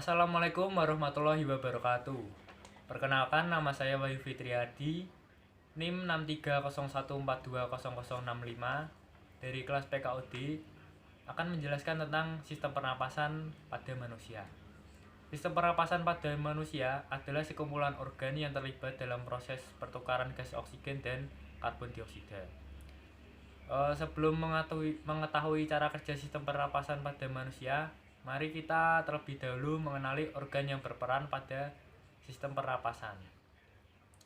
Assalamualaikum warahmatullahi wabarakatuh. Perkenalkan, nama saya Wahyu Fitriadi, NIM 63014200065 dari kelas PKOD, akan menjelaskan tentang sistem pernapasan pada manusia. Sistem pernapasan pada manusia adalah sekumpulan organ yang terlibat dalam proses pertukaran gas oksigen dan karbon dioksida. Sebelum mengetahui cara kerja sistem pernapasan pada manusia, mari kita terlebih dahulu mengenali organ yang berperan pada sistem pernapasan.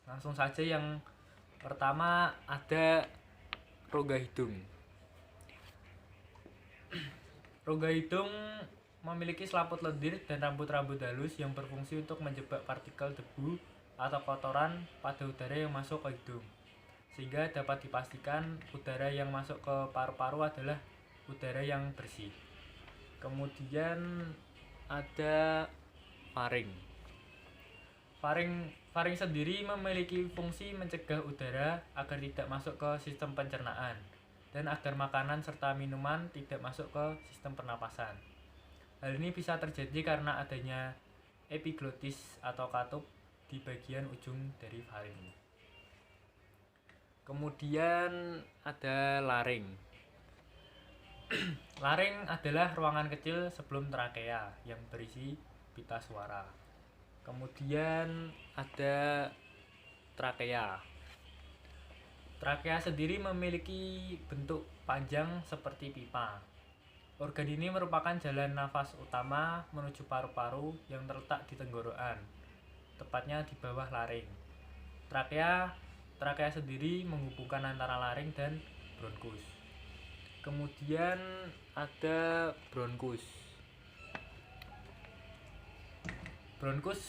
Langsung saja, yang pertama ada rongga hidung. Rongga hidung memiliki selaput lendir dan rambut-rambut halus yang berfungsi untuk menjebak partikel debu atau kotoran pada udara yang masuk ke hidung, sehingga dapat dipastikan udara yang masuk ke paru-paru adalah udara yang bersih. Kemudian ada faring. Faring sendiri memiliki fungsi mencegah udara agar tidak masuk ke sistem pencernaan dan agar makanan serta minuman tidak masuk ke sistem pernapasan. Hal ini bisa terjadi karena adanya epiglotis atau katup di bagian ujung dari faring. Kemudian ada laring. Laring adalah ruangan kecil sebelum trakea yang berisi pita suara. Kemudian ada trakea. Trakea sendiri memiliki bentuk panjang seperti pipa. Organ ini merupakan jalan nafas utama menuju paru-paru yang terletak di tenggorokan, tepatnya di bawah laring. Trakea sendiri menghubungkan antara laring dan bronkus. Kemudian ada bronkus. Bronkus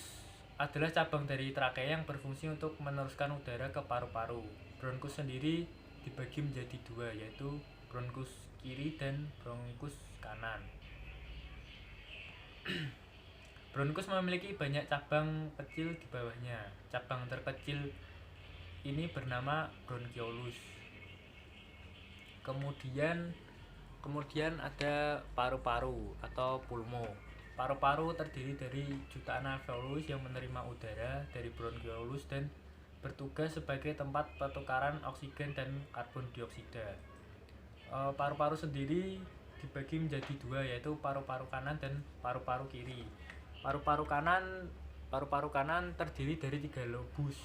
adalah cabang dari trakea yang berfungsi untuk meneruskan udara ke paru-paru. Bronkus sendiri dibagi menjadi dua, yaitu bronkus kiri dan bronkus kanan. Bronkus memiliki banyak cabang kecil di bawahnya. Cabang terkecil ini bernama bronkiolus. Kemudian ada paru-paru atau pulmo. Paru-paru terdiri dari jutaan alveolus yang menerima udara dari bronkiolus dan bertugas sebagai tempat pertukaran oksigen dan karbon dioksida. Paru-paru sendiri dibagi menjadi dua, yaitu paru-paru kanan dan paru-paru kiri. Paru-paru kanan terdiri dari 3 lobus,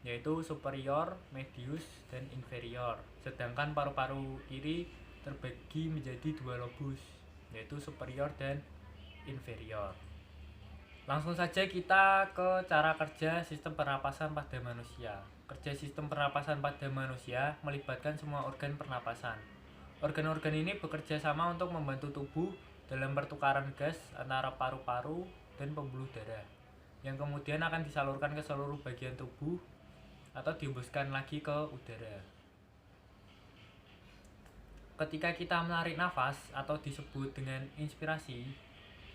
yaitu superior, medius, dan inferior. Sedangkan paru-paru kiri terbagi menjadi 2 lobus, yaitu superior dan inferior. Langsung saja kita ke cara kerja sistem pernapasan pada manusia. Kerja sistem pernapasan pada manusia melibatkan semua organ pernapasan. Organ-organ ini bekerja sama untuk membantu tubuh dalam pertukaran gas antara paru-paru dan pembuluh darah, yang kemudian akan disalurkan ke seluruh bagian tubuh atau dihembuskan lagi ke udara. Ketika kita menarik nafas atau disebut dengan inspirasi,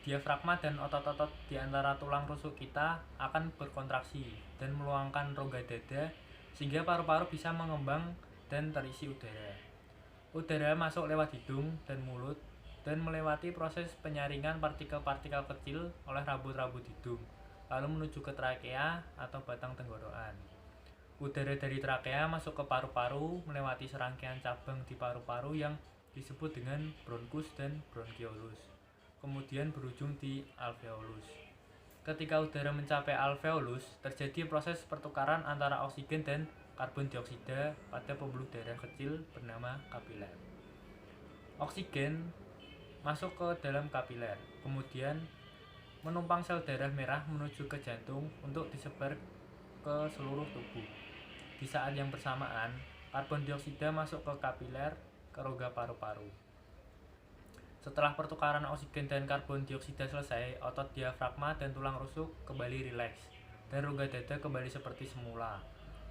diafragma dan otot-otot di antara tulang rusuk kita akan berkontraksi dan meluangkan rongga dada sehingga paru-paru bisa mengembang dan terisi udara. Udara masuk lewat hidung dan mulut dan melewati proses penyaringan partikel-partikel kecil oleh rambut-rambut hidung, lalu menuju ke trakea atau batang tenggorokan. Udara dari trakea masuk ke paru-paru melewati serangkaian cabang di paru-paru yang disebut dengan bronkus dan bronkiolus, kemudian berujung di alveolus. Ketika udara mencapai alveolus, terjadi proses pertukaran antara oksigen dan karbon dioksida pada pembuluh darah kecil bernama kapiler. Oksigen masuk ke dalam kapiler, kemudian menumpang sel darah merah menuju ke jantung untuk disebar ke seluruh tubuh. Di saat yang bersamaan, karbon dioksida masuk ke kapiler ke rongga paru-paru. Setelah pertukaran oksigen dan karbon dioksida selesai, otot diafragma dan tulang rusuk kembali rileks dan rongga dada kembali seperti semula.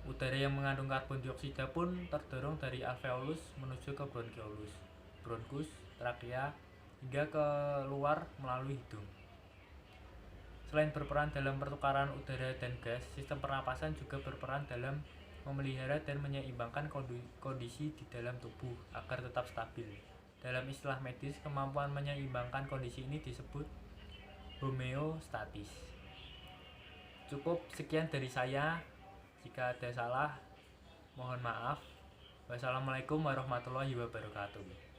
Udara yang mengandung karbon dioksida pun terdorong dari alveolus menuju ke bronkiolus, bronkus, trakea, hingga keluar melalui hidung. Selain berperan dalam pertukaran udara dan gas, sistem pernapasan juga berperan dalam memelihara dan menyeimbangkan kondisi di dalam tubuh agar tetap stabil. Dalam istilah medis, kemampuan menyeimbangkan kondisi ini disebut homeostatis. Cukup sekian dari saya. Jika ada salah, mohon maaf. Wassalamualaikum warahmatullahi wabarakatuh.